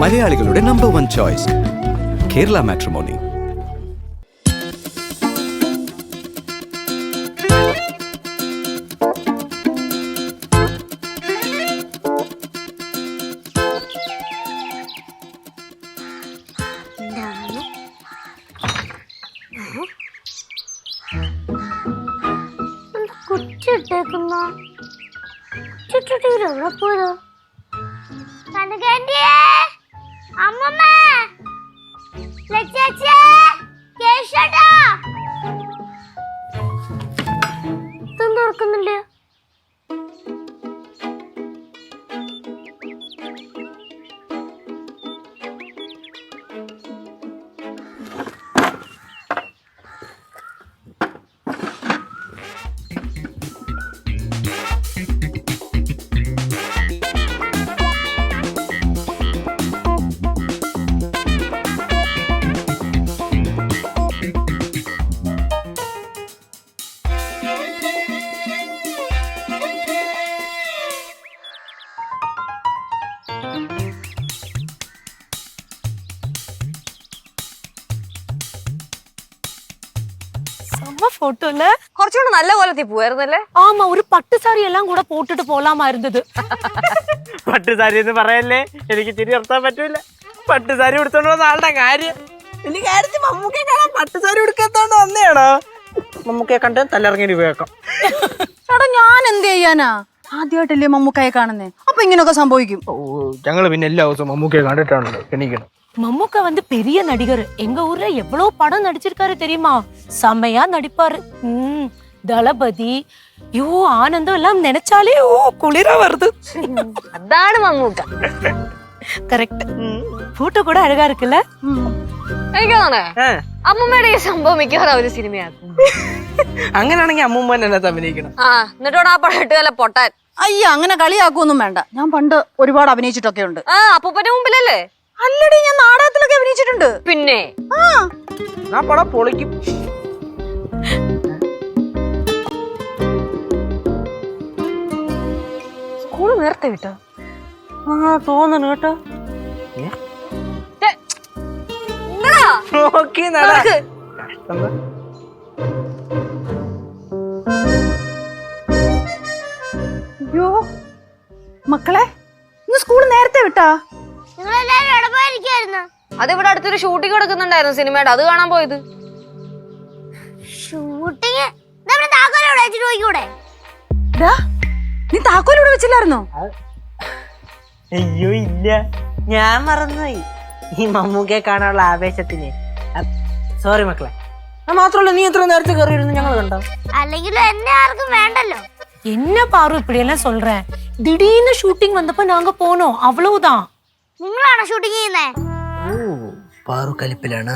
മലയാളികളുടെ number 1 choice Kerala matrimony. കുറച്ചുകൂടെ നല്ല കോലത്തിൽ പോവായിരുന്നല്ലേ? ആമാ, ഒരു പട്ടുസാരി എല്ലാം കൂടെ പോട്ടിട്ട് പോലാമായിരുന്നത്. പട്ടുസാരി എന്ന് പറയല്ലേ, എനിക്ക് തിരി നിർത്താൻ പറ്റൂല. പട്ടുസാരി ഉടുത്തോണ്ട് വന്ന ആളുടെ കാര്യം എനിക്ക് കാര്യത്തിൽ മമ്മൂക്കെ കാണാൻ പട്ടുസാരി ഉടുക്കാത്തോണ്ട് വന്നേണോ? മമ്മൂക്കെ കണ്ട് തലയിറങ്ങി ഉപയോഗിക്കാം. ചേട്ടാ, ഞാൻ എന്ത് ചെയ്യാനാ? ആദ്യമായിട്ടല്ലേ മമ്മൂക്കായെ കാണുന്നേ, അപ്പൊ ഇങ്ങനെയൊക്കെ സംഭവിക്കും. ഞങ്ങള് പിന്നെ എല്ലാ ദിവസവും മമ്മൂക്കെ കണ്ടിട്ടാണല്ലോ എണീക്കണം. மம்முக்கா வந்து பெரிய நடிகர். எங்க ஊர்ல எவ்வளவு படம் நடிச்சிருக்காரு தெரியுமா? செம்மையா நடிப்பாரு. தளபதி, யோ ஆனந்தம் எல்லாம் நினைச்சாலே குளிரா வருது. அതാണ് മമ്മൂക്ക. കറക്റ്റ്. ഫോട്ടോ കൂടെ അഴകാ இருக்குல்ல? എനിക്കാണേ അമ്മൂമ്മയുടെ ഈ സംഭവം മിക്കവാറും ഒരു സിനിമയാക്കും. അങ്ങനെയാണെങ്കിൽ അമ്മൂമ്മ എന്നെ അഭിനയിക്കണം. എന്നിട്ടോട് ആ പടം ഇട്ട് വല്ല പൊട്ടാൻ. അയ്യ, അങ്ങനെ കളിയാക്കൊന്നും വേണ്ട. ഞാൻ പണ്ട് ഒരുപാട് അഭിനയിച്ചിട്ടൊക്കെ ഉണ്ട്. അപ്പൂപ്പന്റെ മുമ്പിലല്ലേ? അല്ലടി, ഞാൻ നാടകത്തിലൊക്കെ അഭിനയിച്ചിട്ടുണ്ട്. പിന്നെ ആ പടം പൊളിക്കും. സ്കൂള് നേരത്തെ വിട്ടോ? തോന്നണു കേട്ടോ. അയ്യോ മക്കളെ, ഇന്ന് സ്കൂള് നേരത്തെ വിട്ടാ? അതിവിടെ അടുത്തൊരു ഷൂട്ടിംഗ് നടക്കുന്നുണ്ടായിരുന്നു സിനിമയുടെ, അത് കാണാൻ പോയത്. നീ താക്കോൽ ഇവിടെ വെച്ചില്ലായിരുന്നോ? അയ്യോ ഇല്ല, ഞാൻ മറന്നുപോയി. ഈ മമ്മൂക്കെ കാണാനുള്ള ആവേശത്തിന്. സോറി മക്കളെ. മാത്രമല്ല, നീ എത്ര നേരത്തെ കയറിയിരുന്നു ഞങ്ങൾ കണ്ടോ? അല്ലെങ്കിലും എന്നെ ആർക്കും വേണ്ടല്ലോ. என்ன பாரு இப்படி எல்லாம் சொல்றேன்? திடீர்னு ஷூட்டிங் வந்தப்ப நாங்க போனோம், அவ்வளவுதான். നിങ്ങളാണോ ഷൂട്ടിംഗ് ചെയ്യുന്നേ? പാറു കലിപ്പിലാണ്.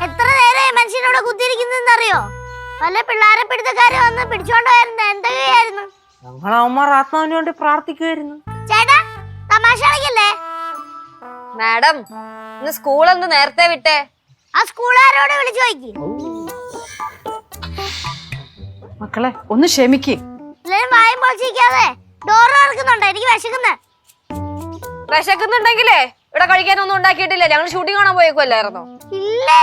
എത്ര നേരമായി മനുഷ്യനോട് കുത്തിയിരിക്കുന്നതെന്ന് അറിയോ? വല്ല പിള്ളേരെ പിടുത്തക്കാര് വന്ന് പിടിച്ചോണ്ട് വരുന്ന എന്തൊക്കെയായിരുന്നു? ഞങ്ങൾ അവന്മാർ ആത്മാവിന് വേണ്ടി പ്രാർത്ഥിക്കുമായിരുന്നു. ചേട്ടാ, തമാശ കളിക്കല്ലേ? മാഡം, ഇന്ന് സ്കൂൾ എന്ത് നേരത്തെ വിട്ടേ? ആ സ്കൂളുകാരോട് വിളിച്ചു നോക്കി. മക്കളെ ഒന്ന് ക്ഷമിക്ക്. എല്ലാരും വായും പൊളിച്ചിരിക്കാതെ ഡോറ് തുറക്കുന്നുണ്ടോ? എനിക്ക് വിശക്കുന്നേ. വിശക്കുന്നുണ്ടെങ്കിലേ ഇവിടെ കഴിക്കാനൊന്നും ഉണ്ടാക്കിയിട്ടില്ല. ഞങ്ങൾ ഷൂട്ടിംഗ് കാണാൻ പോയേക്കുമല്ലായിരുന്നോ? ഇല്ലേ,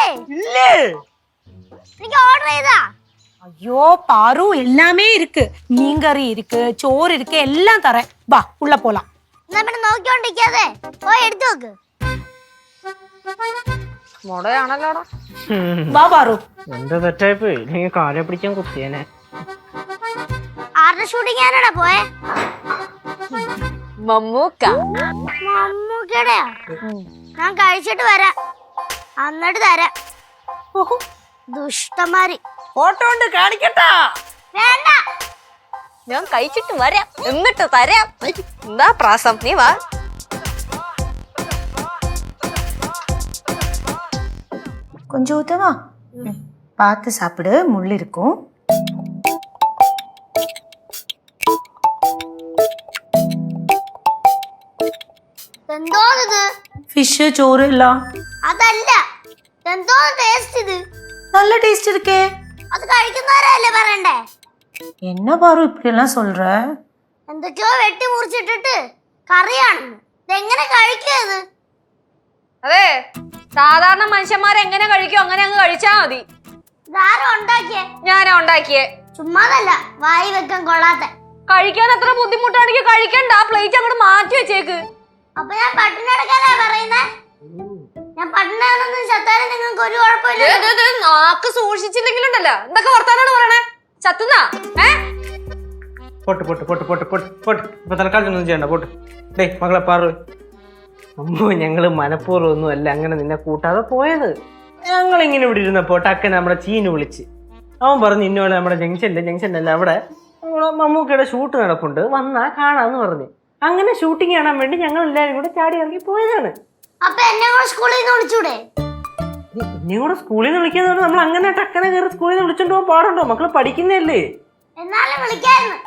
എനിക്ക് ഓർഡർ ചെയ്താ. ஐயோ பாரு, எல்லாமே இருக்கு. மீன்கறி இருக்கு, சோறு இருக்கு, எல்லாம் தரேன். வா உள்ள போலாம். എന്നാ പിന്നെ നോക്കിക്കൊണ്ടിരിക്കാതെ പോയി എടുത്തു നോക്ക്. മുടയാണല്ലോടാ. வா பாரு. എന്റെ തെറ്റായിപ്പോയി, ഇല്ലെങ്കിൽ കാലെ പിടിക്കാൻ കുത്തിയേനെ. ആരുടെ ഷൂട്ടിംഗ് ആരാടാ പോയെ? മമ്മൂക്ക. മമ്മൂക്കയുടെയാ? ഞാൻ കഴിച്ചിട്ട് വരാം, എന്നിട്ട് തരാം. ദുഷ്ടന്മാര്. ഫോട്ടോ കൊണ്ട് കാണിക്കട്ടാ? വേണ്ട, ഞാൻ കഴിച്ചിട്ട് വരാം എന്നിട്ട് തരാം. എന്താ പ്രാസം? നീ വാ. கொஞ்சம் ஊத்தவா? பார்த்து சாப்பிடு, முள் இருக்கும். എന്തോന്നിത്? ഫിഷ് ചോറ് എല്ലാം അതല്ല, എന്തോ ടേസ്റ്റ് ഇത്. நல்ல டேஸ்ட் இருக்கே. അത് കഴിക്കുന്നവരല്ലേ പറയണ്ടേ? என்ன பாரு இப்படி எல்லாம் சொல்ற? എന്തൊക്കെയോ വെട്ടി മുറിച്ചിട്ടിട്ട് കറിയാണെന്ന്. ഇതെങ്ങനെ കഴിക്കുന്നത്? അതെ, സാധാരണ മനുഷ്യന്മാർ എങ്ങനെ കഴിക്കും അങ്ങനെ അങ്ങ് കഴിച്ചാ മതി. ഇതാരും ഉണ്ടാക്കിയേ? ഞാനാ ഉണ്ടാക്കിയേ. ചുമ്മാതല്ല, വായി വെക്കാൻ കൊള്ളാത്ത. കഴിക്കാൻ അത്ര ബുദ്ധിമുട്ടാണെങ്കിൽ കഴിക്കണ്ട, ആ പ്ലേറ്റ് അങ്ങോട്ട് മാറ്റി വെച്ചേക്ക്. അപ്പൊ ഞാൻ പട്ടിണി എടുക്കാനാ പറയുന്നേ? ഞാൻ പട്ടിണി ചത്താലും നിങ്ങൾക്ക് ഒരു കുഴപ്പമില്ല. നാക്ക് സൂക്ഷിച്ചില്ലെങ്കിലുണ്ടല്ലോ എന്തൊക്കെ വർത്താനാണ് പറയണേ? ചത്തുന്നാ? പൊട്ട് പൊട്ട് പൊട്ട് പൊട്ട് പൊട്ട് പൊട്ട്. ഇപ്പൊ തൽക്കാലത്തൊന്നും ചെയ്യണ്ട, പൊട്ട്. ഡേ മകളെ പാറു, അമ്മ ഞങ്ങള് മനഃപൂർവ്വം ഒന്നും അല്ല അങ്ങനെ നിന്നെ കൂട്ടാതെ പോയത്. ഞങ്ങളിങ്ങനെ ഇവിടെ ഇരുന്നപ്പോ ടക്കൻ നമ്മുടെ ചീന് വിളിച്ച് അവൻ പറഞ്ഞു ഇന്നോടെ നമ്മുടെ ജംഗ്ഷനിലല്ല അവിടെ മമ്മൂക്കയുടെ ഷൂട്ട് നടപ്പുണ്ട്, വന്നാ കാണാന്ന് പറഞ്ഞു. അങ്ങനെ ഷൂട്ടിങ് കാണാൻ വേണ്ടി ഞങ്ങൾ എല്ലാവരും കൂടെ ചാടി ഇറങ്ങി പോയതാണ്. അപ്പൊ എന്നെ കൂടെ സ്കൂളിൽ നിന്ന് വിളിച്ചൂടെ? എന്നെ കൂടെ സ്കൂളിൽ നിന്ന് വിളിക്കാന്ന് പറഞ്ഞാൽ നമ്മൾ അങ്ങനെ ടക്കനെ കയറി സ്കൂളിൽ നിന്ന് വിളിച്ചോണ്ട് പോകാൻ പാടുണ്ടോ? മക്കള് പഠിക്കുന്നതല്ലേ. എന്നാലും വിളിക്കായിരുന്നു.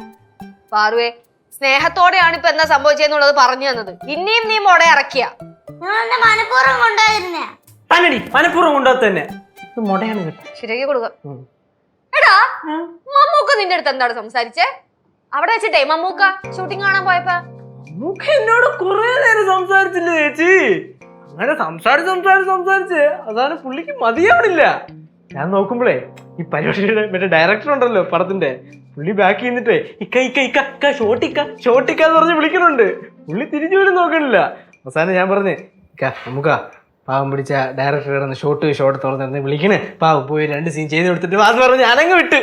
പാറുവേ, സ്നേഹത്തോടെയാണ് ഇപ്പൊ എന്താ സംഭവിച്ചെന്നുള്ളത് പറഞ്ഞു തന്നത്. ഇനിയും നീ മോടെ ഇറക്കിയ നിങ്ങൾ എന്നെ മനഃപൂർവ്വം കൊണ്ടുപോയിരുന്നേ. തന്നെടി മനഃപൂർവ്വം കൊണ്ടുപോകത്ത് തന്നെ. മുടയാണ് കേട്ടോ. ശരിയാക്കി കൊടുക്ക. എടാ, മമ്മൂക്ക നിന്റെ അടുത്ത് എന്താണ് സംസാരിച്ചേ അവിടെ വെച്ചിട്ടേ? മമ്മൂക്ക ഷൂട്ടിംഗ് കാണാൻ പോയപ്പോ മമ്മൂക്ക എന്നോട് കുറെ നേരം സംസാരിച്ചില്ലേ ചേച്ചി? അങ്ങനെ സംസാരിച്ച് അതാണ് പുള്ളിക്ക് മതിയാവണില്ല. ഞാൻ നോക്കുമ്പോഴേ ഈ പരിപാടിയുടെ മറ്റേ ഡയറക്ടർ ഉണ്ടല്ലോ പടത്തിന്റെ, പുള്ളി ബാക്കി നിന്നിട്ടേ ഇക്ക ഷോട്ടിക്കാന്ന് പറഞ്ഞ് വിളിക്കണുണ്ട്. പുള്ളി തിരിഞ്ഞു പോലും നോക്കണില്ല. അവസാനം ഞാൻ പറഞ്ഞേ നമുക്കാ പാവം പിടിച്ച ഡയറക്ടർ കിടന്ന് ഷോട്ട് തുറന്നിരുന്ന് വിളിക്കണേ, പാവം പോയി 2 സീൻ ചെയ്ത് കൊടുത്തിട്ട് അത് പറഞ്ഞ് ഞാനങ്ങ് വിട്ട്.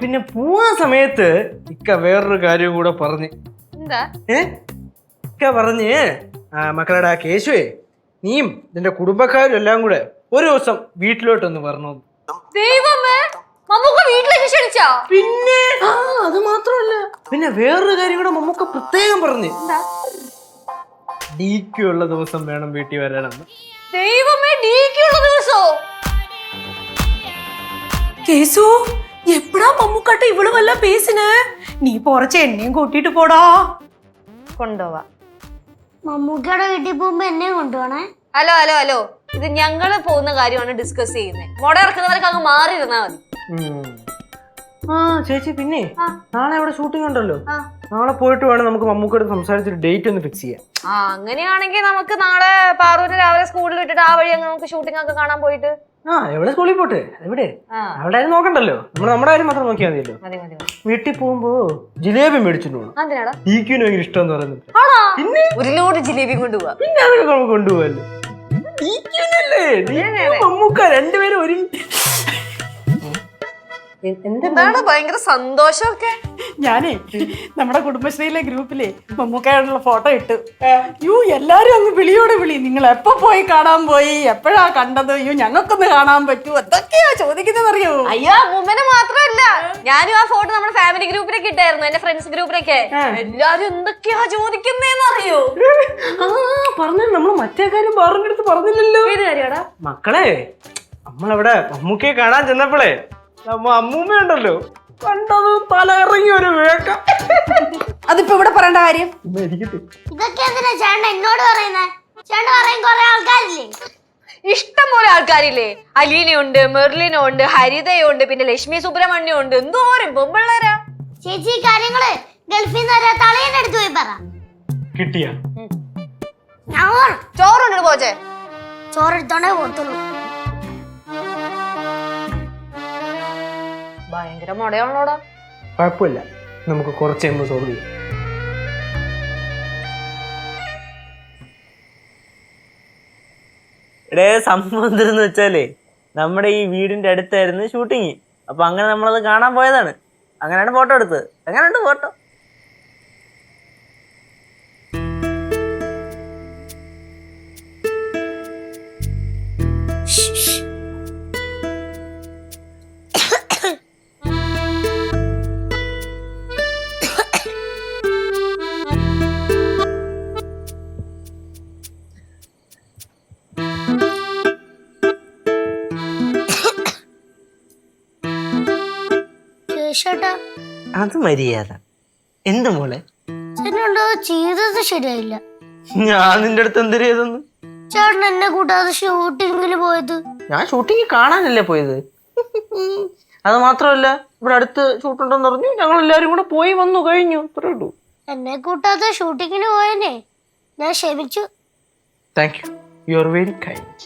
പിന്നെ പോവാ സമയത്ത് ഇക്ക വേറൊരു കാര്യം കൂടെ പറഞ്ഞ്. എന്താ? ഇക്ക പറഞ്ഞ് മക്കളുടെ ആ കേശുവേ, നീയും നിന്റെ കുടുംബക്കാരും എല്ലാം കൂടെ ഒരു ദിവസം വീട്ടിലോട്ടൊന്ന് വരണോ. ദൈവമേ, മമ്മൂക്ക വീട്ടിലേക്ക് ക്ഷണിച്ചാ? പിന്നെ അത് മാത്രമല്ല, പിന്നെ വേറൊരു കാര്യം കൂടെ മമ്മൂക്ക പ്രത്യേകം പറഞ്ഞു. ഡിക്യു ഉള്ള ദിവസം വേണം വീട്ടിൽ വരാനെന്ന്. ദൈവമേ, ഡിക്യു ഉള്ള ദിവസോ? கேசு எப்படா மம்முக்காட்ட இவ்வளவு எல்லாம் பேசின? நீ போறச்ச என்னையும் கூட்டிட்டு போடா. കൊണ്ടുപോവാ. മമ്മൂക്കയുടെ വീട്ടിൽ പോകുമ്പോ എന്നെ കൊണ്ടുപോണേ. ഹലോ, ഇത് ഞങ്ങള് പോകുന്ന കാര്യമാണ് ഡിസ്കസ് ചെയ്യുന്നത്. മുട ഇറക്കുന്നവർക്ക് അങ്ങ് മാറി ഇരുന്നാ മതി. ചേച്ചി പിന്നെ നാളെ അവിടെ ഷൂട്ടിംഗ് ഉണ്ടല്ലോ, നാളെ പോയിട്ട് വേണം നമുക്ക് മമ്മൂക്കോട് സംസാരിച്ചൊരു ഡേറ്റ് ഒന്ന് ഫിക്സ് ചെയ്യാം. അങ്ങനെയാണെങ്കിൽ നമുക്ക് നാളെ പാറൂര് രാവിലെ സ്കൂളിൽ വിട്ടിട്ട് ആ വഴി നമുക്ക് ഷൂട്ടിംഗ് ഒക്കെ കാണാൻ പോയിട്ട്. എവിടെ സ്കൂളിൽ പോട്ടെ? എവിടെ? അവിടെ ആരും നോക്കണ്ടല്ലോ, നമ്മൾ നമ്മുടെ കാര്യം മാത്രം നോക്കിയാൽ മതിയല്ലോ. വീട്ടിൽ പോകുമ്പോ ജിലേബി മേടിച്ചിട്ട് പോകണം. ഡിക്യുവിന് ഭയങ്കര ഇഷ്ടം എന്ന് പറയുന്നത്. പിന്നെ ഒരു ലോഡ് ജിലേബി കൊണ്ടുപോവാ. പിന്നെ അതൊക്കെ നമുക്ക് കൊണ്ടുപോകല്ലോ. മമ്മൂക്ക രണ്ടുപേരും ഒരു എന്താണ് ഭയങ്കര സന്തോഷമൊക്കെ? ഞാനേ നമ്മുടെ കുടുംബശ്രീയിലെ ഗ്രൂപ്പിലെ മമ്മൂക്കായുള്ള ഫോട്ടോ ഇട്ടു. എല്ലാരും അങ്ങ് വിളിയോടെ വിളി, നിങ്ങൾ എപ്പോ പോയി കാണാൻ പോയി, എപ്പോഴാ കണ്ടത്, ഞങ്ങൾക്കൊന്ന് കാണാൻ പറ്റൂ, എന്തൊക്കെയാ ചോദിക്കുന്നറിയോ? അയ്യോ, മുമ്മനെ മാത്രമല്ല, ഞാനും ആ ഫോട്ടോ നമ്മുടെ ഫാമിലി ഗ്രൂപ്പിലൊക്കെ ഇട്ടായിരുന്നു, എന്റെ ഫ്രണ്ട്സ് ഗ്രൂപ്പിലൊക്കെ. എല്ലാരും എന്തൊക്കെയാ ചോദിക്കുന്നേന്ന് അറിയോ? പറഞ്ഞു, നമ്മള് മറ്റേ കാര്യം പറഞ്ഞെടുത്ത് പറഞ്ഞില്ലല്ലോ. ഏത് കാര്യമാടാ? മക്കളെ, നമ്മളവിടെ മമ്മൂക്കയെ കാണാൻ ചെന്നപ്പോളേ അമ്മൂമ്മയുണ്ടല്ലോ, കണ്ടത് തല ഇറങ്ങി ഒരു വേക്ക. അതിപ്പോ ഇവിടെ പറയേണ്ട കാര്യം? ഇതൊക്കെ എന്തിനാ ചേട്ടൻ എന്നോട് പറയുന്നേ? ചേട്ടൻ പറയും കൊറേ ആൾക്കാരില്ലേ? ഇഷ്ടം പോലെ ആൾക്കാരില്ലേ? അലീനയുണ്ട്, മെർലിനുണ്ട്, ഹരിതയുണ്ട്, പിന്നെ ലക്ഷ്മി സുബ്രഹ്മണ്യം ഉണ്ട്, എന്തോരം പൊമ്പിള്ളേരാ. ചേച്ചി ഈ കാര്യങ്ങള് ഗൾഫിൽ നിന്ന് വരെ തളയന്റെ അടുത്ത് പോയി പറ. കിട്ടിയ ചോറുണ്ട് പോച്ചേ? ചോറെടുത്തോണ്ടേ പോത്തുള്ളൂ. ഭയങ്കര മുടയാണല്ലോടാ. കുഴപ്പമില്ല, നമുക്ക് കുറച്ച് കഴിയുമ്പോൾ സോൾവ് ചെയ്യാം. ഇവിടെ സംഭവം എന്തെന്ന് വെച്ചാലേ, നമ്മുടെ ഈ വീടിന്റെ അടുത്തായിരുന്നു ഷൂട്ടിങ്. അപ്പൊ അങ്ങനെ നമ്മളത് കാണാൻ പോയതാണ്. അങ്ങനെയാണ് ഫോട്ടോ എടുത്തത്. എങ്ങനെയുണ്ട് ഫോട്ടോ? അത് മര്യാദ. എന്ത് മോളെ? ചേട്ടനുണ്ടോ ചെയ്തത് ശരിയായില്ല. ഞാൻ നിന്റെ അടുത്ത് എന്തൊരു ചെയ്തെന്ന്? ചേട്ടൻ എന്നെ കൂട്ടാതെ ഷൂട്ടിങ്ങിന് പോയത്. ഞാൻ ഷൂട്ടിങ് കാണാനല്ലേ പോയത്. അത് മാത്രമല്ല, ഇവിടെ അടുത്ത് ഷൂട്ടുണ്ടെന്ന് പറഞ്ഞു, ഞങ്ങൾ എല്ലാരും കൂടെ പോയി വന്നു കഴിഞ്ഞു, അത്രേ ഉള്ളൂ. എന്നെ കൂട്ടാതെ ഷൂട്ടിങ്ങിന് പോയനെ ഞാൻ ക്ഷമിച്ചു. Thank you, you are very kind.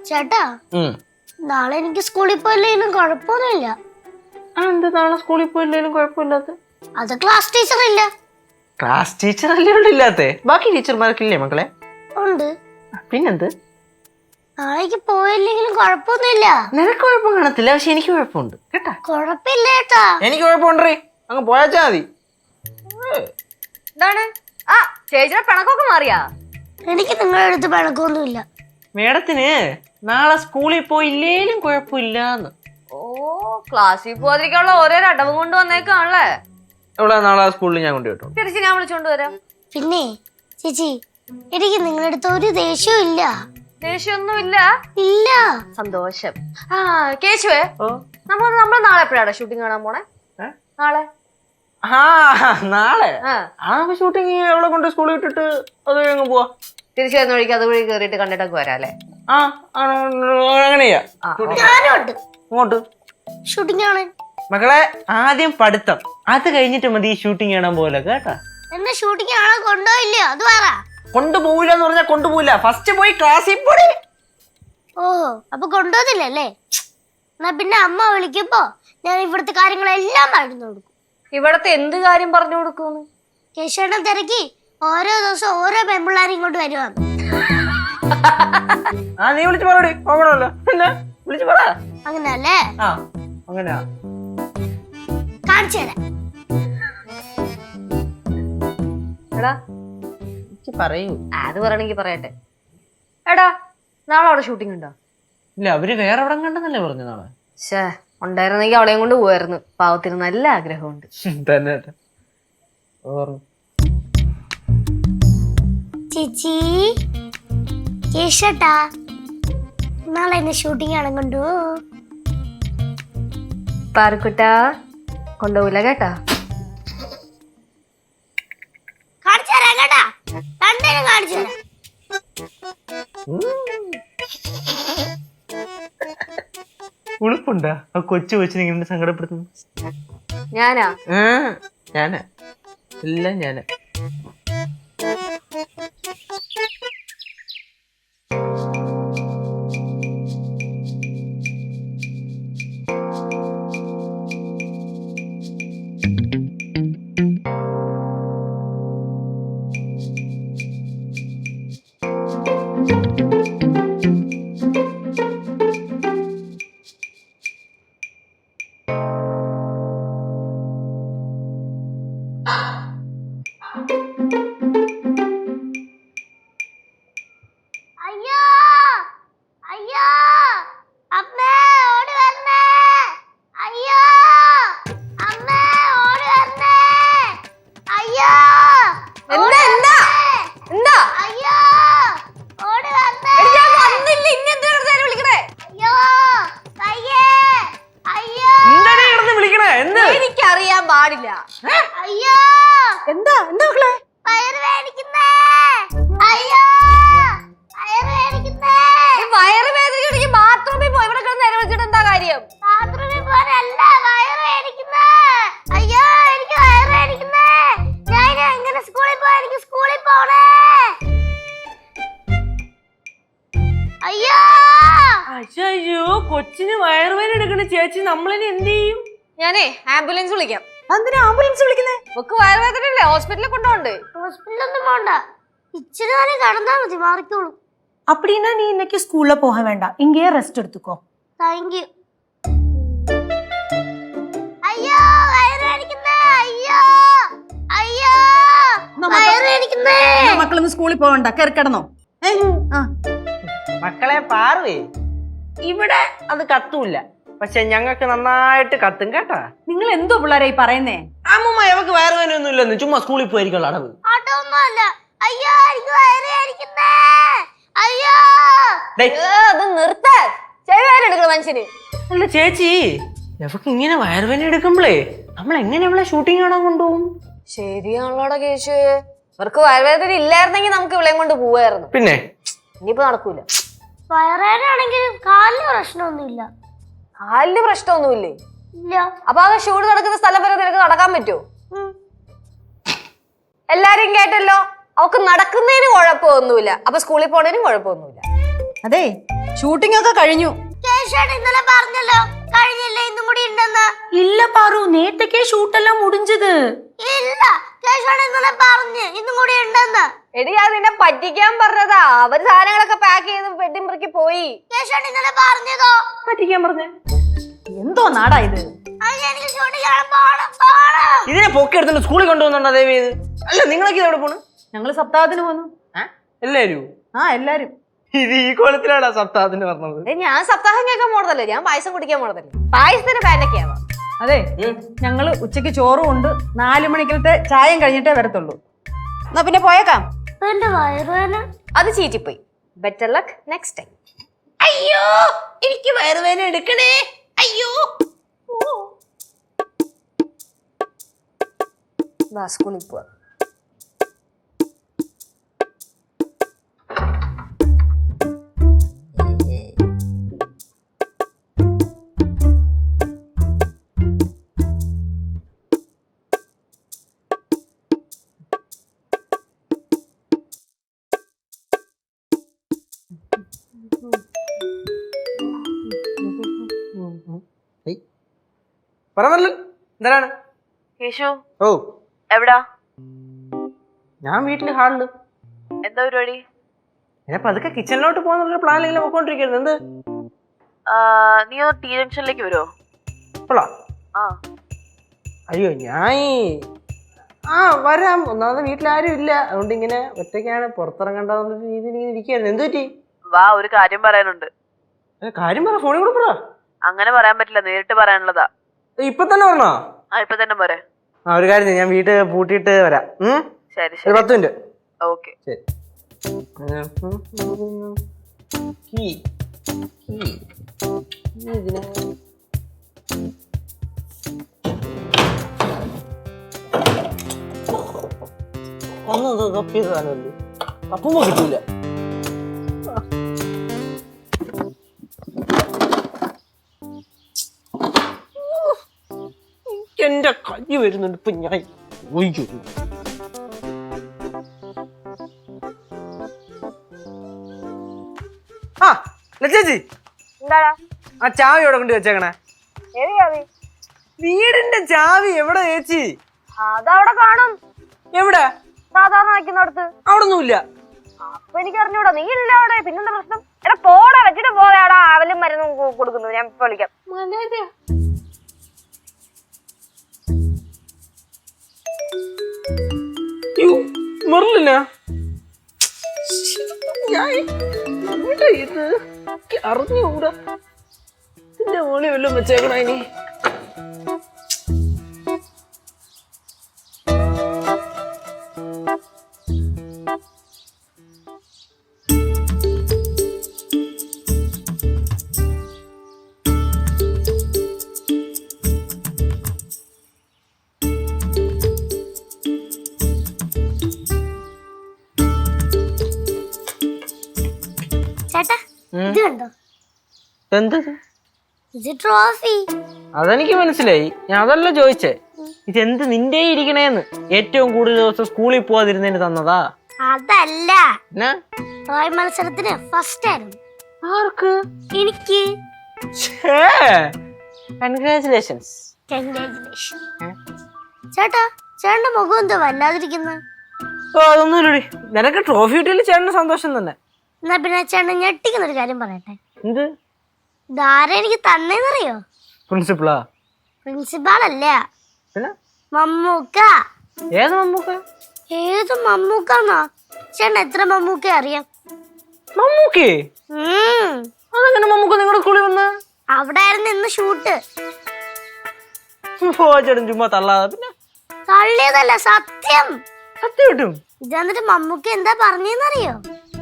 ചേട്ടാ, നാളെ എനിക്ക് സ്കൂളിൽ പോയില്ലെങ്കിലും കുഴപ്പമൊന്നുമില്ല. എന്ത് നാളെ സ്കൂളിൽ പോയില്ലേലും കുഴപ്പമില്ലാത്ത? അത് ക്ലാസ് ടീച്ചർ ഇല്ല. ക്ലാസ് ടീച്ചർ അല്ലേ ഇല്ലാത്ത? ബാക്കി ടീച്ചർമാർക്കില്ലേ മക്കളെ? ഉണ്ട്. പിന്നെന്ത്? നാളേക്ക് പോയില്ലെങ്കിലും കുഴപ്പമൊന്നുമില്ല. നിനക്ക് കുഴപ്പം കാണത്തില്ല, പക്ഷെ എനിക്ക് കുഴപ്പമുണ്ട് കേട്ടാ. കുഴപ്പമില്ല ചേട്ടാ. എനിക്ക് കുഴപ്പമുണ്ടേ, അങ്ങ് പോയാച്ചാ മതി. എന്താണ്? ആ ചേച്ചിയുടെ പിണക്കൊക്കെ മാറിയാ? എനിക്ക് നിങ്ങളുടെ അടുത്ത് പിണക്കൊന്നുമില്ല. മേഡത്തിന് നാളെ സ്കൂളിൽ പോയില്ലേലും കുഴപ്പമില്ലാന്ന്. ഓ, ക്ലാസ്സിൽ പോകാതിരിക്കാനുള്ള ഓരോ അടവും കൊണ്ട് വന്നേക്കാണല്ലേ. എവിടെ? നാളെ സ്കൂളിൽ ഞാൻ കൊണ്ടുപോയിട്ടു. തിരിച്ച് ഞാൻ വിളിച്ചോണ്ട് വരാം. പിന്നെ ചേച്ചി, എനിക്ക് നിങ്ങളുടെ അടുത്ത് ഒരു ദേഷ്യവും ഇല്ല. ദേഷ്യമൊന്നും ഇല്ല? ഇല്ല. സന്തോഷം. ആ കേശുവേ, നമ്മൾ നാളെ എപ്പോഴാണ് ഷൂട്ടിംഗ് കാണാൻ പോണേ? നാളെ നാളെ ഷൂട്ടിങ് എവിടെ കൊണ്ട് സ്കൂളിൽ വിട്ടിട്ട് അത് കഴിഞ്ഞ് പോവാ. തിരിച്ചു വരുന്ന വഴിക്ക് അത് വഴി കയറിയിട്ട് കണ്ടിട്ടൊക്കെ വരാം അല്ലേ? അങ്ങനെയാ. ഞാനുണ്ട് ഇങ്ങോട്ട് ഷൂട്ടിംഗ് കാണാൻ. മക്കളെ, ആദ്യം പഠിത്തം, അത് കഴിഞ്ഞിട്ട് മതി ഷൂട്ടിങ് കാണാൻ പോലെ കേട്ടാ. എന്നെ ഷൂട്ടിംഗ് കാണാൻ കൊണ്ടുപോയില്ല, അത് പറ. കൊണ്ടുപോവില്ല എന്ന് പറഞ്ഞാൽ കൊണ്ടുപോവില്ല. ഫസ്റ്റ് പോയി ക്ലാസ്സിൽ പോയി. ഓഹോ, അപ്പൊ കൊണ്ടുപോകുന്നില്ലല്ലേ? എന്നാ പിന്നെ അമ്മ വിളിക്കുമ്പോ ഞാൻ ഇവിടുത്തെ കാര്യങ്ങളെല്ലാം പറഞ്ഞു കൊടുക്കും. ഇവിടത്തെ എന്ത് കാര്യം പറഞ്ഞു കൊടുക്കുന്നു? കേശവണ്ണൻ തിരക്കി ഓരോ ദിവസം ഓരോ പെൺപിള്ളാരും ഇങ്ങോട്ട് വരുവാന്ന്. നീ വിളിച്ചു പറയടി, നോക്കണമല്ലോ. പിന്നെ വിളിച്ചു പറ. അങ്ങനല്ലേ? അങ്ങനെയാ. കാണിച്ചു തരാം. എടാ പറയൂ. അത് പറയണെങ്കി പറയട്ടെ. എടാ, നാളെ അവിടെ ഷൂട്ടിംഗ് ഉണ്ടോ? ഇല്ല, അവര് വേറെ എവിടെ കണ്ടെന്നല്ലേ പറഞ്ഞു നാളെ. ശേ, ഉണ്ടായിരുന്നെങ്കിൽ അവളെയും കൊണ്ട് പോവായിരുന്നു. പാവത്തിന് നല്ല ആഗ്രഹമുണ്ട്. തന്നെ ചേച്ചി, കേശട്ടാ, നാളെ എന്നെ ഷൂട്ടിംഗ് കാണാൻ കൊണ്ടു. പാറുക്കുട്ടാ, കൊണ്ടുപോവില്ല കേട്ടാ. കാണിച്ചു തരാം കേട്ടാ, രണ്ടേനും കാണിച്ചു തരാം. ഉളുപ്പുണ്ടാ ആ കൊച്ചു കൊച്ചിനെ ഇങ്ങനെ സങ്കടപ്പെടുത്തുന്നു? ഞാനാ? ഞാനാ, എല്ലാം ഞാനാ. അയ്യോ അയ്യോ, അമ്മേ ഓടി വരണേ. അയ്യോ അമ്മേ ഓടി വരണേ. അയ്യോ എന്താ എന്താ എന്താ? അയ്യോ ഓടി വരണേ. വന്നില്ല, ഇനി എന്തിനാ വിളിക്കണേ? അയ്യോ കയ്യേ. അയ്യോ എന്താണ് കിടന്ന് വിളിക്കണേ? എന്ത്? എനിക്കറിയാൻ പാടില്ല. അയ്യോ, എന്താ എന്താ മക്കളെ? വയറ് വേദനിക്കുന്നേ. അയ്യോ വയറ് വേദനിക്കുന്നേ. വയറ് വേദനിക്കണെങ്കിൽ ബാത്റൂമിൽ പോയി. ഇവിടെ കിടന്ന് നേരെ വിളിച്ചിട്ട് എന്താ കാര്യം? ബാത്റൂമിൽ പോകാനല്ല, വയറ് വേദനിക്കുന്നേ. അയ്യോ എനിക്ക് വയറ് വേദനിക്കുന്നേ. ഞാൻ എങ്ങനെ സ്കൂളിൽ പോയാ? എനിക്ക് സ്കൂളിൽ പോണേ. അയ്യോ അയ്യോ, കൊച്ചിന് വയറുവേദന എടുക്കണ ചേച്ചി, നമ്മളിനി എന്ത് ചെയ്യും? ഞാനേ ആംബുലൻസ് വിളിക്കാം. എന്തിനാ ആംബുലൻസ് വിളിക്കുന്നേ? ഒക്കെ വയറുവേദന അല്ലേ, ഹോസ്പിറ്റലിൽ കൊണ്ടുപോണ്ട്. ஹாஸ்பிடல்ல போണ്ട, இச்சிரி நேரம் கடந்தா மதி மாறிக்கோളുம். அப்படின்னா நீ இன்னைக்கு ஸ்கூல்ல போக வேண்டாம், இங்கேயே ரெஸ்ட் எடுத்துக்கோ. Thank you. ஐயோ வயிறு வலிக்குதே. ஐயோ ஐயோ വയറ് വേദനിക്കുന്നേ. മക്കളൊന്ന് സ്കൂളിൽ പോകണ്ട, കയറി കിടന്നോ. മക്കളെ പാറുവേ, ഇവിടെ അത് കത്തൂല്ല, പക്ഷെ ഞങ്ങൾക്ക് നന്നായിട്ട് കത്തും കേട്ടാ. നിങ്ങൾ എന്തോ പിള്ളേരെ ഈ പറയുന്നേ? അമ്മൂമ്മ അവക്ക് വയറുവേദന ഒന്നും ഇല്ലെന്ന്, ചുമ്മാ സ്കൂളിൽ പോയിരിക്കുള്ള അടവ്. ആട്ടൊന്നുമല്ല. അയ്യോ എനിക്ക് വയറ് വേദനിക്കുന്നേ. അയ്യോ അത് നിർത്താ. ചെവിവേദന എടുക്കണ മനുഷ്യന്. അല്ല ചേച്ചി, അവക്ക് ഇങ്ങനെ വയറുവേദന എടുക്കുമ്പോഴേ നമ്മൾ എങ്ങനെ ഇവിടെ ഷൂട്ടിംഗ് കാണാൻ കൊണ്ടുപോകും? ശരിയാണല്ലോടാ കേശു. ഇവർക്ക് വയറുവേദന ഇല്ലായിരുന്നെങ്കിൽ നമുക്ക് ഇവിളെയും കൊണ്ട് പോവായിരുന്നു. പിന്നെ ഇനിയിപ്പോ നടക്കൂല. വയറുവേദനയാണെങ്കിൽ കാലിന് പ്രശ്നമൊന്നുമില്ല. കാലിന് പ്രശ്നമൊന്നുമില്ലേ? ഇല്ല. അപ്പൊ ആ ഷൂട്ട് നടക്കുന്ന സ്ഥലം വരെ നിനക്ക് നടക്കാൻ പറ്റുമോ? എല്ലാരും കേട്ടല്ലോ. അവക്ക് നടക്കുന്നതിന് കുഴപ്പമൊന്നുമില്ല, അപ്പൊ സ്കൂളിൽ പോണതിനും കുഴപ്പമൊന്നുമില്ല. അതെ ഷൂട്ടിംഗ് ഒക്കെ കഴിഞ്ഞു. കേശവൻ ഇന്നലെ പറഞ്ഞല്ലോ കഴിഞ്ഞില്ലേ ഇന്നും കൂടി ഉണ്ടെന്ന്. இல்ல பாரு நேத்துக்கே ஷூட் எல்லாம் முடிஞ்சது. ഇല്ല, കേശവൻ ഇന്നലെ പറഞ്ഞു ഇന്നും കൂടി ഉണ്ടെന്ന്. എടി അത് നിന്നെ പറ്റിക്കാൻ പറഞ്ഞതാ. അവര് സാധനങ്ങളൊക്കെ പാക്ക് ചെയ്ത് വെട്ടിമുറുക്കി പോയി. കേശവൻ ഇന്നലെ പറഞ്ഞതോ? പറ്റിക്കാൻ പറഞ്ഞേ. എന്തോ നാടാ ഇത്? അയ്യ, എനിക്ക് ഷൂട്ടിംഗ് കാണാൻ പോണം. ഇതിനെ പൊക്കി എടുത്തിട്ട് സ്കൂളിൽ കൊണ്ടുപോകുന്നുണ്ടോ ദേവി? ഇത് അല്ല, നിങ്ങളൊക്കെ എവിടെ പോണു? ഞങ്ങള് സപ്താഹത്തിന് പോന്നു. എല്ലാരും എല്ലാരും. ഇത് ഈ കോലത്തിലാണോ സപ്താഹത്തിന് പറഞ്ഞത്? ഞാൻ സപ്താഹം കേൾക്കാൻ പോണതല്ലേ, ഞാൻ പായസം കുടിക്കാൻ പോണതല്ലേ. പായസത്തിന് പാനൊക്കെയാവാം. അതെ ഞങ്ങള് ഉച്ചക്ക് ചോറും ഉണ്ട്. 4 മണിക്കലത്തെ ചായം കഴിഞ്ഞിട്ടേ വരത്തുള്ളൂ. എന്നാ പിന്നെ പോയേക്കാം. എന്റെ വയറുവേന. അത് ചീറ്റിപ്പോയി. Better luck next time. അയ്യോ, എനിക്ക് വയറുവേദന എടുക്കണേ. അയ്യോ, സ്കൂളിൽ പോവാ. പറഞ്ഞല്ലോ എന്താണ് കേശു ഓ എവിടാ? ഞാൻ വീട്ടില് ഹാളില്. എന്താ പരിപാടി? ഞാൻ പതുക്കെ കിച്ചണിലോട്ട് പോകാന്നുള്ള പ്ലാനിങ്ങനെ പോയിക്കൊണ്ടിരിക്കുന്നത്. എന്ത്? നീ ഒന്ന് ടി ജംഗ്ഷനിലേക്ക് വരുമോ? ഇപ്പോളാ? ആ അയ്യോ, ഞാൻ വരാം. ഒന്നാമത് വീട്ടിലാരും ഇല്ല, അതുകൊണ്ട് ഇങ്ങനെ ഒറ്റയ്ക്കാണ്, പുറത്തിറങ്ങണ്ടെന്നുള്ള രീതിയിൽ ഇങ്ങനെ ഇരിക്കുകയായിരുന്നു. എന്ത് പറ്റി? വാ, ഒരു കാര്യം പറയാനുണ്ട്. കാര്യം പറ, ഫോണിൽ കൂടെ പറ. അങ്ങനെ പറയാൻ പറ്റില്ല, നേരിട്ട് പറയാനുള്ളതാ. ഇപ്പൊ തന്നെ പറഞ്ഞോ? ഇപ്പൊ തന്നെ പോരെ. ഒരു കാര്യം ചെയ്യാം, ഞാൻ വീട്ടിൽ പൂട്ടിയിട്ട് വരാം. ശരി ഒരു 10 മിനിറ്റ്. ഓക്കെ. ശരി. ഒന്നും തപ്പിയ സാധനമല്ലേ, തപ്പുമ്പോ കിട്ടൂല. എന്റെ കൈ വരുന്നുണ്ട് ഇപ്പൊ. ഞാൻ ഒഴിച്ചു. ആ ലച്ചേച്ചി, എന്താടാ ആ ചാവി എവിടെ കൊണ്ട് വെച്ചേക്കണേ? വീടിന്റെ ചാവി എവിടെ ചേച്ചി? അതവിടെ കാണും. എവിടെ? സാധാരണ വയ്ക്കുന്നിടത്ത്. അവിടെ ഒന്നുമില്ല. അപ്പൊ എനിക്ക് അറിഞ്ഞൂടാ. നീ ഇല്ല അവിടെ, പിന്നെന്താ പ്രശ്നം? എടാ പോടാ, വെച്ചിട്ട് പോയാടാ. അവലും മരുന്നും കൊടുക്കുന്നു. ഞാൻ ഇപ്പൊ വിളിക്കാം. മറില്ല. ഇത് അറിഞ്ഞൂടാ. ഇതിന്റെ മോളി വല്ലതും വെച്ചേക്കണ ഇനി. ചേട്ടാ, ഇത് കണ്ടോ? എന്തത്? ഇത് ട്രോഫി. അതെനിക്ക് മനസ്സിലായി, ഞാൻ അതല്ല ചോദിച്ചേ. ഇതെന്ത് നിന്റെ ഇരിക്കണേന്ന്? ഏറ്റവും കൂടുതൽ ദിവസം സ്കൂളിൽ പോവാതിരുന്നതിന് തന്നതാ? അതല്ല, ടോയ് മത്സരത്തിന് ഫസ്റ്റ് ആയിരുന്നു. ആർക്ക്? എനിക്ക്. കൺഗ്രാറ്റുലേഷൻസ്. ചേട്ടാ, ചേട്ടന്റെ മുഖം എന്താ വല്ലാതിരിക്കുന്ന? ഓ അതൊന്നുമില്ലടി, നിനക്ക് ട്രോഫി കിട്ടിയാലും ചേട്ടന് സന്തോഷം തന്നെ. എന്നാ പിന്നെ ചേട്ടൻ ഞെട്ടിക്കുന്നൊരു കാര്യം പറയട്ടെ. എന്ത്? ധാര എനിക്ക് തന്നേന്നറിയോ? പ്രിൻസിപ്പളാ? പ്രിൻസിപ്പാൾ അല്ല, പിന്നെ മമ്മൂക്ക. ഏത് മമ്മൂക്ക? ഏത് മമ്മൂക്കാന്നാ? ചേട്ടൻ എത്ര മമ്മൂക്ക അറിയാം? മമ്മൂക്കേ? അതെങ്ങനെ മമ്മൂക്ക നിങ്ങളുടെ സ്കൂളിൽ വന്ന്? അവിടെ ആയിരുന്നു ഇന്ന് ഷൂട്ട്. ചേട്ടൻ ചുമ്മാ തള്ളാതെ. പിന്നെ തള്ളിയതല്ല, സത്യം. സത്യം കിട്ടും. ഇത് എന്നിട്ട് മമ്മൂക്ക എന്താ പറഞ്ഞെന്നറിയോ?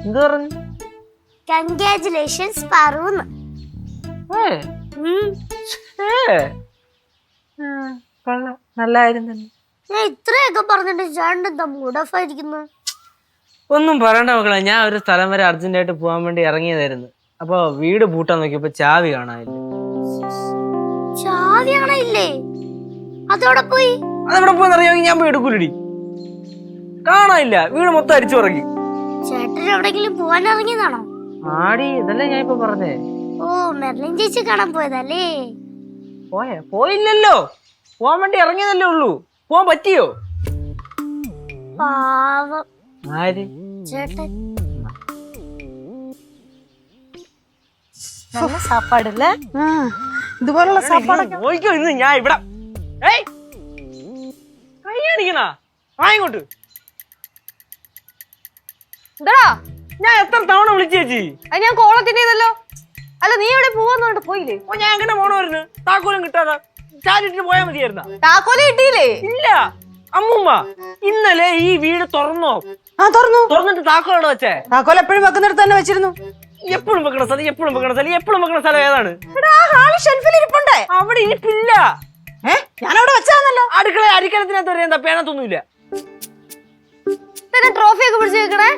എന്ത് പറഞ്ഞു? കൺഗ്രാറ്റുലേഷൻസ് പറൂന്ന്. നല്ലായിരുന്നല്ലോ. ഞാൻ ഇത്രയൊക്കെ പറഞ്ഞിട്ട് ചേട്ടൻ എന്താ മൂഡ് ഓഫ് ആയിരിക്കുന്നു? ഒന്നും പറയണ്ട മക്കളെ, ഞാൻ ഒരു സ്ഥലം വരെ അർജന്റായിട്ട് പോകാൻ വേണ്ടി ഇറങ്ങിയതായിരുന്നു. അപ്പൊ വീട് പൂട്ടാൻ നോക്കിയപ്പോ ചാവി കാണാനില്ല. ചാവി കാണാനില്ലേ? അതോടെ പോയി. അതെവിടെ പോയെന്നറിയാമെങ്കിൽ ഞാൻ പോയി എടുക്കൂലടി. കാണാനില്ല, വീട് മൊത്തം അരിച്ചു പറക്കി. ചേട്ടൻ എവിടെങ്കിലും പോവാൻ ഇറങ്ങിയതാണോ? ആടി, ഇതല്ലേ ഞാൻ ഇപ്പൊ പറഞ്ഞേ. ഓ, മെർലിൻ ചേച്ചി കാണാൻ പോയതല്ലേ? പോയില്ലല്ലോ, പോവാൻ വേണ്ടി ഇറങ്ങിയതല്ലേ ഉള്ളൂ. പോവാൻ പറ്റിയോ? പാവം ആര്? ചേട്ടൻ. நல்ல சாப்பாடு இல்ல? ഇതുപോലുള്ള സാപ്പാടൊക്കെ നോക്കിയോ ഇന്ന് ഞാൻ ഇവിടെ. ഏയ്, കൈ കാണിക്കണ ഇങ്ങോട്ട്. എന്താടാ ഞാൻ എത്ര തവണ വിളിച്ചു ചേച്ചി? അത് ഞാൻ കോളത്തിന്റെ ചെയ്തല്ലോ. അല്ല നീ എവിടെ പോവാന്നോണ്ട് പോയില്ലേ? ഓ, ഞാൻ എങ്ങനെ പോണമായിരുന്നു? താക്കോലും കിട്ടാതെ ചാരിട്ട് പോയാ മതിയായിരുന്ന? താക്കോല് കിട്ടിയില്ലേ? ഇല്ല അമ്മൂമ്മ, ഇന്നലെ ഈ വീട് തുറന്നോ? തുറന്നിട്ട് താക്കോലോടെ വെച്ചേ. താക്കോൽ എപ്പോഴും വെക്കുന്നിടത്ത് തന്നെ വെച്ചിരുന്നു. എപ്പോഴും വെക്കണ സ്ഥലം, എപ്പോഴും വെക്കണ സ്ഥലം, എപ്പോഴും വെക്കണ സ്ഥലം ഏതാണ്? ഷെൽഫിൽ ഇരിപ്പുണ്ടേ. അവിടെ ഇരിപ്പില്ല. ഞാനവിടെ വെച്ചാന്നല്ലോ. അടുക്കള അരിക്കണത്തിനകത്ത് വരെ എന്താ പേനത്തൊന്നുമില്ല. തന്നെ ട്രോഫി ഒക്കെ പിടിച്ചു വെക്കണേ.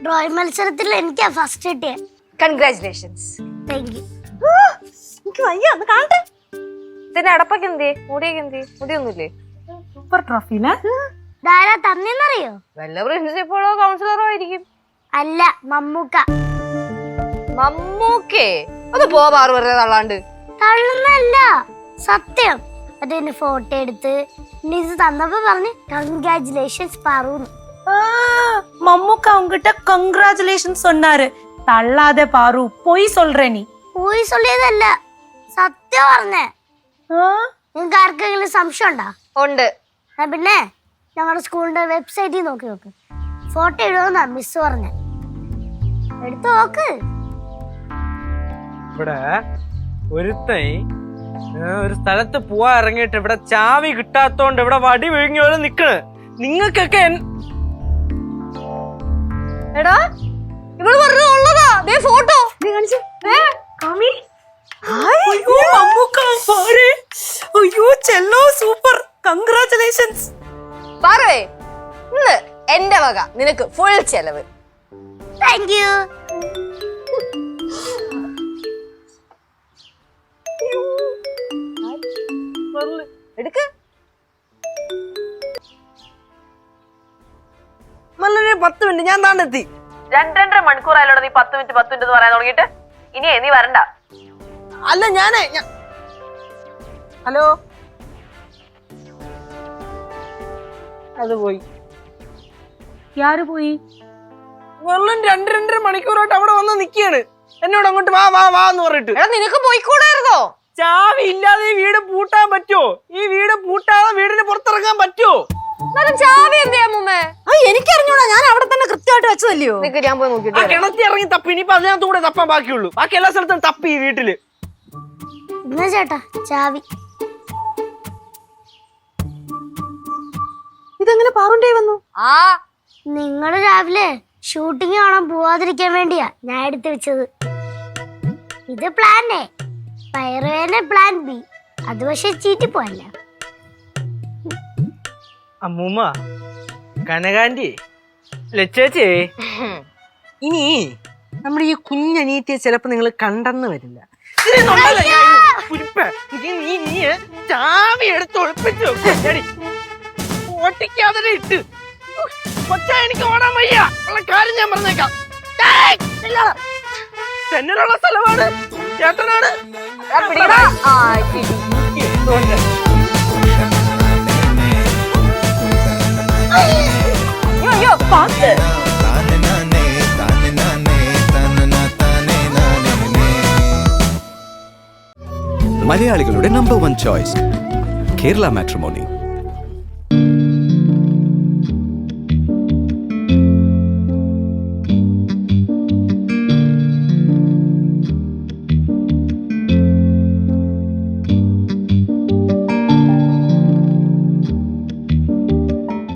ഡ്രോയിങ് മത്സരത്തിൽ എനിക്കാ ഫസ്റ്റ് കിട്ടിയ. കൺഗ്രാറ്റുലേഷൻസ്. Thank you. എനിക്ക് വയ്യ, ഒന്ന് കാണട്ടെ. തന്നെ അടപ്പൊക്കെ എന്തേ? മുടിയൊക്കെ എന്തേ? മുടിയൊന്നുമില്ലേ? சூப்பர் ட்ராஃபில ധാരാ തന്നെന്നറിയോ? വല്ല പ്രിൻസിപ്പളോ കൗൺസിലറോ ആയിരിക്കും. അല്ല, മമ്മൂക്ക. മമ്മൂക്കേ? അത് പോവാറ് വെറുതെ തള്ളാണ്ട്. തള്ളുന്നല്ല, സത്യം. അതിന് ഫോട്ടോ എടുത്ത് ഇത് തന്നപ്പോ പറഞ്ഞ് കൺഗ്രാറ്റുലേഷൻസ് പറൂന്ന്. மம்முக்கா உங்ககிட்ட கங்க்ராச்சுலேஷன்ஸ் சொன்னாரு. தள்ளாதே பாரு, பொய் சொல்ற நீ. പോയി ചൊല്ലിയതല്ല, സത്യം പറഞ്ഞേ. നിങ്ങൾക്ക് ആർക്കെങ്കിലും സംശയം ഉണ്ടോ? ഉണ്ട്. പിന്നെ ഞങ്ങളുടെ സ്കൂളിന്റെ വെബ്സൈറ്റിൽ നോക്കി നോക്ക്. ഫോട്ടോ ഇടുമെന്നാ മിസ് പറഞ്ഞ. എടുത്തു നോക്ക്. ഇവിടെ ഒരുത്തൻ ഒരു സ്ഥലത്ത് പോവാ ഇറങ്ങിയിട്ട് ഇവിടെ ചാവി കിട്ടാത്തോണ്ട് ഇവിടെ വടി വിഴുങ്ങിയോലെ നിക്കണ്. നിങ്ങൾക്കൊക്കെ എടാ ഇവള് പറഞ്ഞത് ഉള്ളതാ. ദേ ഫോട്ടോ കാണിച്ചു. காமி ஐயோ மம்முக்கா பாரு. ஐயோ செல்லோ சூப்பர், கங்க்ராச்சுலேஷன்ஸ். പറവേ, ഇന്ന് എന്റെ വക നിനക്ക് ഫുൾ ചെലവ്. Thank you. എടുക്ക്. നല്ലൊരു 10 മിനിറ്റ് ഞാൻ താണ്ടെത്തി. 2.5 മണിക്കൂറായാലോടെ നീ 10 മിനിറ്റ് എന്ന് പറയാൻ തുടങ്ങിയിട്ട്. ഇനി നീ വരണ്ട. അല്ല ഞാനേ ഹലോ, അത് പോയി. யாரு போய்? വെള്ളം 2.5 മണിക്കൂറായിട്ട് അവിടെ വന്ന് നിക്കാണ്. എന്നോട് അങ്ങോട്ട് വാ വാ വാ എന്ന് പറഞ്ഞിട്ട്. എടാ നിനക്ക് പോയിക്കൂടായിരുന്നോ? ചാവി ഇല്ലാതെ ഈ വീട് പൂട്ടാൻ പറ്റുമോ? ഈ വീട് പൂട്ടാതെ വീടിന് പുറത്തിറങ്ങാൻ പറ്റുമോ? ചാവി എന്തേ അമ്മൂമ്മേ? എനിക്കറിഞ്ഞൂടാ, ഞാൻ അവിടെ തന്നെ കൃത്യമായിട്ട് വെച്ചതല്ലയോ. നിനക്ക് ഞാൻ പോയി നോക്കിട്ട് ആ കിണറ്റി ഇറങ്ങി തപ്പി. ഇനിയിപ്പോ അതിനകത്ത് കൂടെ തപ്പാൻ ബാക്കിയുള്ളൂ. ബാക്കി എല്ലാ സ്ഥലത്തും തപ്പി ഈ വീട്ടില്. എന്നാ ചേട്ടാ ചാവി. ഇതെങ്ങനെ പാറുണ്ടേ വന്നു? ആ നിങ്ങള് രാവിലെ ഷൂട്ടിങ് കാണാൻ പോവാതിരിക്കാൻ വേണ്ടിയാ ഞാൻ എടുത്തു വെച്ചത്. ഇത് പ്ലാൻ എ, പയറുവേന പ്ലാൻ ബി. അത് പക്ഷെ ചീറ്റി പോയല്ല. അമ്മൂമ്മ, കനകാന്റി, ലച്ചേച്ചേ, ഇനി നമ്മുടെ ഈ കുഞ്ഞനീറ്റിയെ ചിലപ്പോ നിങ്ങൾ കണ്ടെന്ന് വരില്ല. നീ ചാവി എടുത്ത് ഒളിപ്പിച്ചു ഓട്ടിക്കാതെ ഇട്ട് കൊച്ച. എനിക്ക് ഓടാൻ വയ്യ. ഉള്ള കാര്യം ഞാൻ പറഞ്ഞേക്കാം. ചെന്നൈയിലുള്ള സ്ഥലമാണ്, ചേട്ടനാണ്. പിടിക്കടാ. ആ അയ്യോ പാത്ത്. മലയാളികളുടെ നമ്പർ 1 ചോയ്സ് കേരള മാട്രിമോണി.